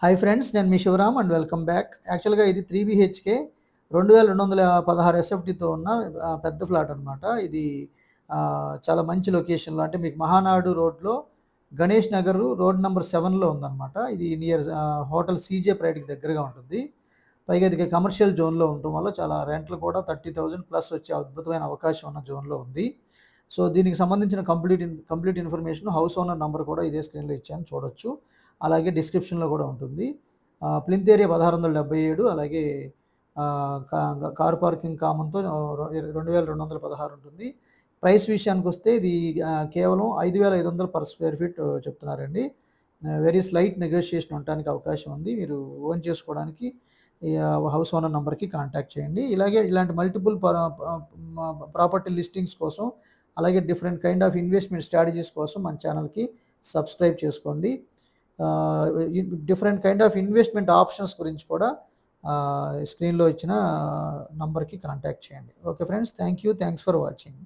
Hi friends, నేను మీ Shivaram and welcome back. యాక్చువల్గా ఇది 3 BHK 2216 ఎస్ఎఫ్టీతో ఉన్న పెద్ద ఫ్లాట్ అనమాట. ఇది చాలా మంచి లొకేషన్లో, అంటే మీకు మహానాడు రోడ్లో గణేష్ నగర్ రోడ్ నెంబర్ 7లో ఉందన్నమాట. ఇది నియర్ హోటల్ సీజే ప్రైడ్కి దగ్గరగా ఉంటుంది. పైగా ఇది కమర్షియల్ జోన్లో ఉండటం వల్ల చాలా రెంట్లు కూడా 30,000 ప్లస్ వచ్చే అద్భుతమైన అవకాశం ఉన్న జోన్లో ఉంది. సో దీనికి సంబంధించిన complete information, house owner number కూడా ఇదే స్క్రీన్లో ఇచ్చాను, చూడొచ్చు. అలాగే డిస్క్రిప్షన్లో కూడా ఉంటుంది. ప్లింత్ ఏరియా 1677, అలాగే కార్ పార్కింగ్ కామన్తో 2216 ఉంటుంది. ప్రైస్ విషయానికి వస్తే ఇది కేవలం 5,500 పర్ స్క్వేర్ ఫీట్ చెప్తున్నారండి. వెరీ స్లైట్ నెగోషియేషన్ ఉండడానికి అవకాశం ఉంది. మీరు ఓన్ చేసుకోవడానికి హౌస్ ఓనర్ నంబర్కి కాంటాక్ట్ చేయండి. ఇలాంటి మల్టిపుల్ ప్రాపర్టీ లిస్టింగ్స్ కోసం, అలాగే different kind of investment strategies కోసం మన ఛానల్కి సబ్స్క్రైబ్ చేసుకోండి. Different kind of investment options గురించి కూడా స్క్రీన్లో ఇచ్చిన నంబర్కి కాంటాక్ట్ చేయండి. Okay friends, thanks for watching.